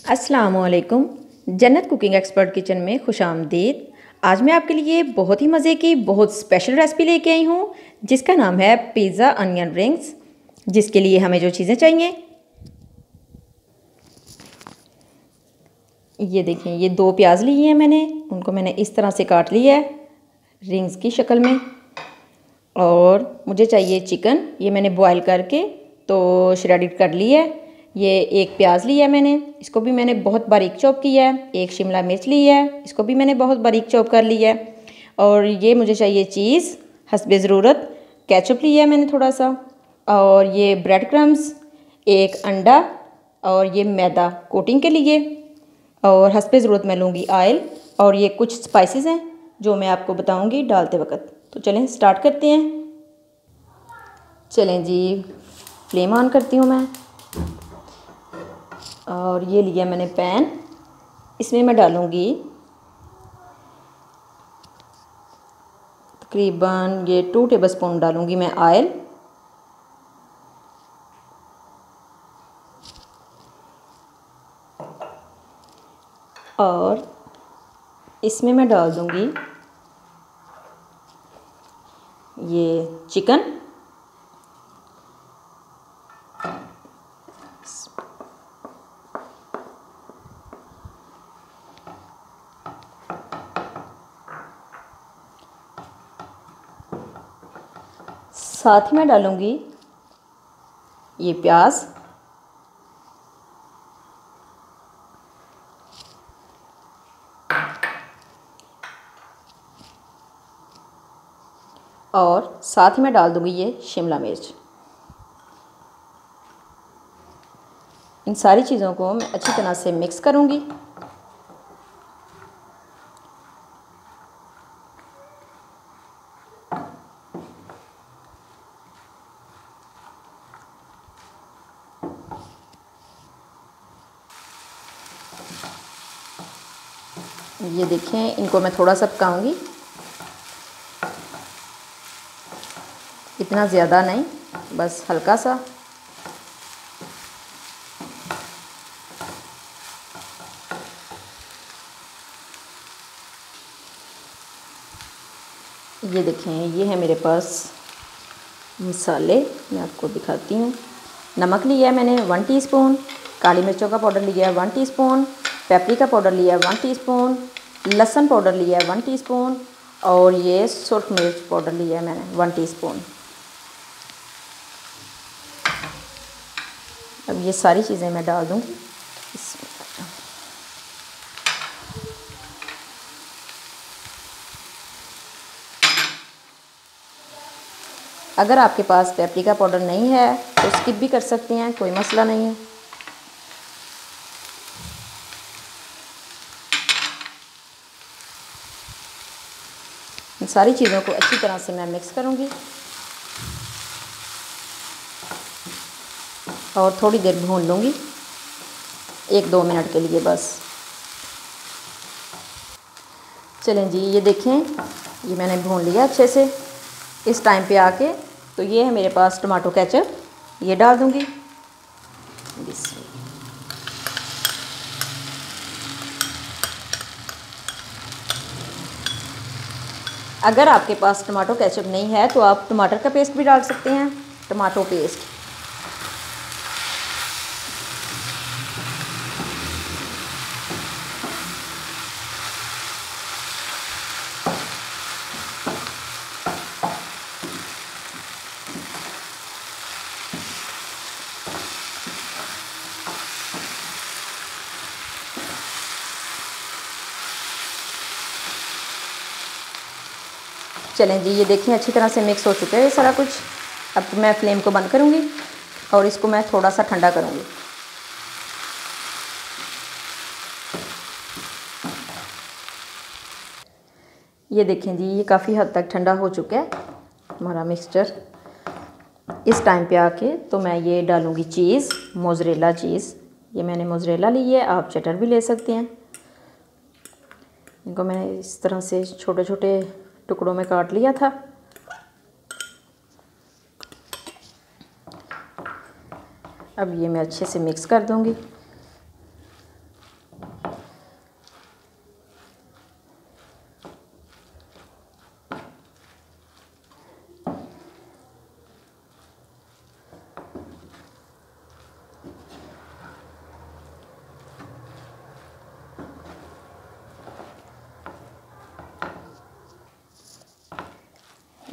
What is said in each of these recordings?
अस्सलामुअलैकुम। जन्नत cooking expert kitchen में खुशामदीद। आज मैं आपके लिए बहुत ही मज़े की बहुत स्पेशल रेसिपी लेके आई हूँ जिसका नाम है पिज़्ज़ा अनियन रिंग्स। जिसके लिए हमें जो चीज़ें चाहिए, ये देखें, ये 2 प्याज लिए हैं मैंने, उनको मैंने इस तरह से काट लिया है रिंग्स की शक्ल में। और मुझे चाहिए चिकन, ये मैंने बॉयल करके तो श्रेडिड कर लिया है। ये 1 प्याज लिया है मैंने, इसको भी मैंने बहुत बारीक चॉप किया है। 1 शिमला मिर्च लिया है, इसको भी मैंने बहुत बारीक चॉप कर लिया है। और ये मुझे चाहिए चीज़ हस्बे ज़रूरत। केचप लिया है मैंने थोड़ा सा, और ये ब्रेड क्रम्स, 1 अंडा, और ये मैदा कोटिंग के लिए। और हस्बे ज़रूरत मैं लूँगी ऑयल, और ये कुछ स्पाइसेस हैं जो मैं आपको बताऊँगी डालते वक्त। तो चलें स्टार्ट करते हैं। चलें जी, फ्लेम ऑन करती हूँ मैं। और ये लिया मैंने पैन, इसमें मैं डालूँगी तकरीबन ये 2 टेबलस्पून डालूँगी मैं ऑयल। और इसमें मैं डाल दूँगी ये चिकन। साथ ही मैं डालूँगी ये प्याज। और साथ ही मैं डाल दूँगी ये शिमला मिर्च। इन सारी चीज़ों को मैं अच्छी तरह से मिक्स करूँगी। ये देखें, इनको मैं थोड़ा सा पकाऊंगी, इतना ज़्यादा नहीं, बस हल्का सा। ये देखें, ये है मेरे पास मसाले, मैं आपको दिखाती हूँ। नमक लिया है मैंने 1 टीस्पून, काली मिर्चों का पाउडर लिया है 1 टीस्पून, पेपरिका पाउडर लिया है 1 टीस्पून, लहसुन पाउडर लिया है 1 टीस्पून, और ये सुर्ख मिर्च पाउडर लिया है मैंने 1 टीस्पून। अब ये सारी चीज़ें मैं डाल दूँगी इसमें। अगर आपके पास पेपरिका पाउडर नहीं है तो स्किप भी कर सकते हैं, कोई मसला नहीं है। इन सारी चीज़ों को अच्छी तरह से मैं मिक्स करूँगी और थोड़ी देर भून लूँगी, 1-2 मिनट के लिए बस। चलें जी, ये देखें, ये मैंने भून लिया अच्छे से। इस टाइम पे आके तो ये है मेरे पास टमाटो केचप, ये डाल दूँगी। अगर आपके पास टमाटो केचप नहीं है तो आप टमाटर का पेस्ट भी डाल सकते हैं, टमाटो पेस्ट। चलें जी, ये देखें अच्छी तरह से मिक्स हो चुका है ये सारा कुछ। अब मैं फ्लेम को बंद करूँगी और इसको मैं थोड़ा सा ठंडा करूँगी। ये देखें जी, ये काफ़ी हद तक ठंडा हो चुका है हमारा मिक्सचर। इस टाइम पे आके तो मैं ये डालूँगी चीज़, मोज़रेला चीज़। ये मैंने मोज़रेला ली है, आप चटर भी ले सकते हैं। इनको मैंने इस तरह से छोटे छोटे टुकड़ों में काट लिया था। अब ये मैं अच्छे से मिक्स कर दूँगी।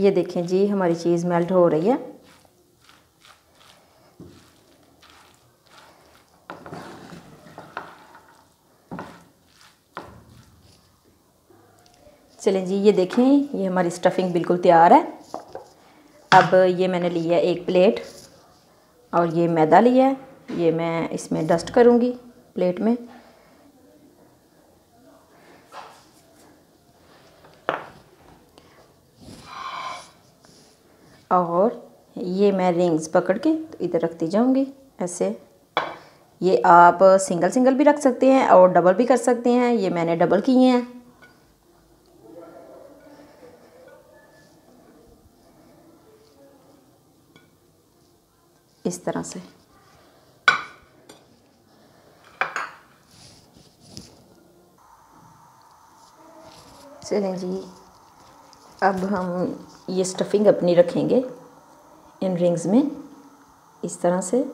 ये देखें जी हमारी चीज़ मेल्ट हो रही है। चलें जी, ये देखें ये हमारी स्टफिंग बिल्कुल तैयार है। अब ये मैंने लिया है एक प्लेट और ये मैदा लिया है, ये मैं इसमें डस्ट करूँगी प्लेट में। और ये मैं रिंग्स पकड़ के तो इधर रखती जाऊँगी ऐसे। ये आप सिंगल सिंगल भी रख सकते हैं और डबल भी कर सकते हैं, ये मैंने डबल किए हैं। इस तरह से चलें जी, अब हम ये स्टफिंग अपनी रखेंगे इन रिंग्स में इस तरह से।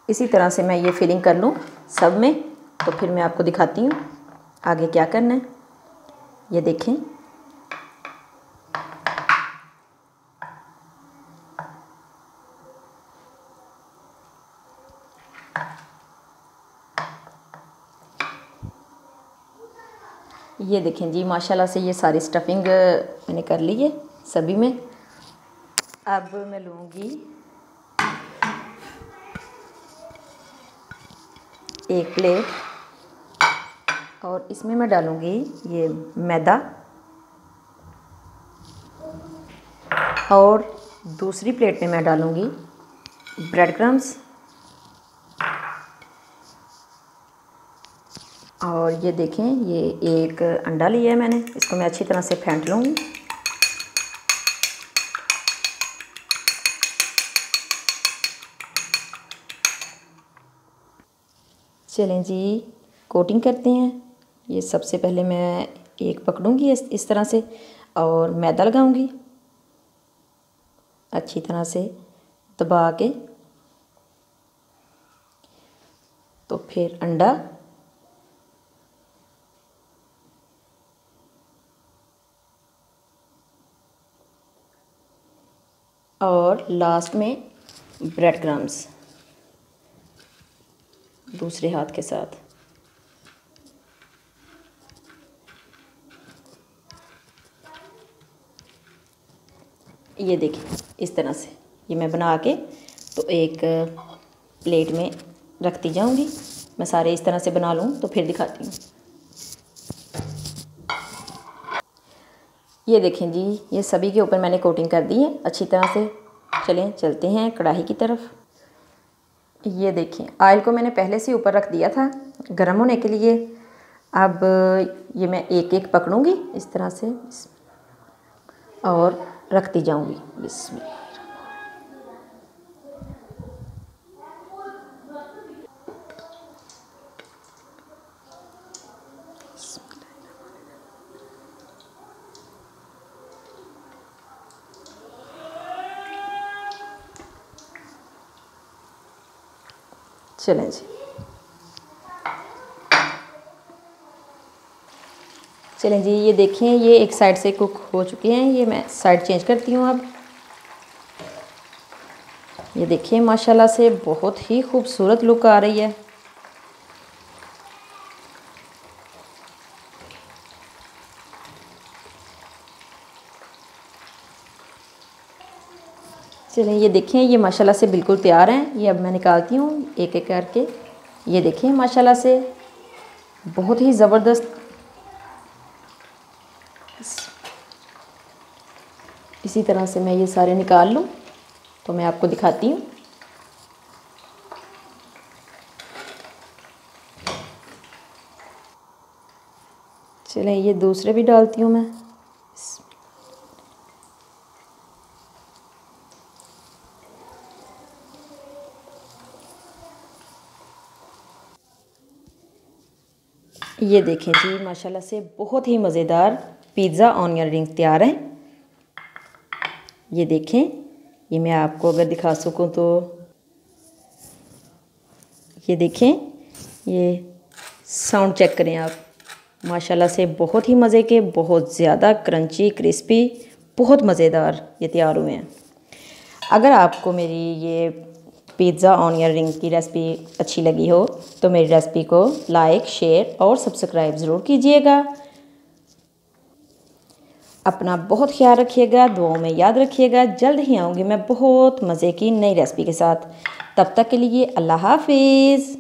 इसी तरह से मैं ये फिलिंग कर लूँ सब में, तो फिर मैं आपको दिखाती हूँ आगे क्या करना है। ये देखें ये देखें जी माशाल्लाह से ये सारी स्टफिंग मैंने कर ली है सभी में। अब मैं लूँगी एक प्लेट और इसमें मैं डालूँगी ये मैदा और दूसरी प्लेट में मैं डालूँगी ब्रेड क्रम्स और ये देखें ये एक अंडा लिया है मैंने, इसको मैं अच्छी तरह से फेंट लूँगी। चलें जी कोटिंग करते हैं। ये सबसे पहले मैं एक पकड़ूँगी इस तरह से और मैदा लगाऊँगी अच्छी तरह से दबा के, तो फिर अंडा और लास्ट में ब्रेड क्रम्स दूसरे हाथ के साथ। ये देखिए इस तरह से ये मैं बना के तो एक प्लेट में रखती जाऊंगी। मैं सारे इस तरह से बना लूँ तो फिर दिखाती हूँ। ये देखें जी ये सभी के ऊपर मैंने कोटिंग कर दी है अच्छी तरह से। चलें चलते हैं कढ़ाई की तरफ। ये देखें ऑयल को मैंने पहले से ऊपर रख दिया था गर्म होने के लिए। अब ये मैं एक एक पकड़ूंगी इस तरह से और रखती जाऊंगी। बिस्मिल्लाह। चलें जी चलें जी ये देखें ये एक साइड से कुक हो चुके हैं। ये मैं साइड चेंज करती हूँ अब। ये देखिए माशाल्लाह से बहुत ही खूबसूरत लुक आ रही है। चलें ये देखें ये माशाल्लाह से बिल्कुल तैयार हैं। ये अब मैं निकालती हूँ एक एक करके। ये देखें माशाल्लाह से बहुत ही ज़बरदस्त। इसी तरह से मैं ये सारे निकाल लूँ तो मैं आपको दिखाती हूँ। चलें ये दूसरे भी डालती हूँ मैं। ये देखें जी माशाल्लाह से बहुत ही मज़ेदार पिज़्ज़ा ऑनियन रिंग्स तैयार हैं। ये देखें, ये मैं आपको अगर दिखा सकूं तो ये देखें, ये साउंड चेक करें आप। माशाल्लाह से बहुत ही मज़े के, बहुत ज़्यादा क्रंची क्रिस्पी, बहुत मज़ेदार ये तैयार हुए हैं। अगर आपको मेरी ये पिज़्ज़ा ऑनियन रिंग्स की रेसिपी अच्छी लगी हो तो मेरी रेसिपी को लाइक, शेयर और सब्सक्राइब ज़रूर कीजिएगा। अपना बहुत ख्याल रखिएगा, दुआओं में याद रखिएगा। जल्द ही आऊँगी मैं बहुत मज़े की नई रेसिपी के साथ। तब तक के लिए अल्लाह हाफिज़।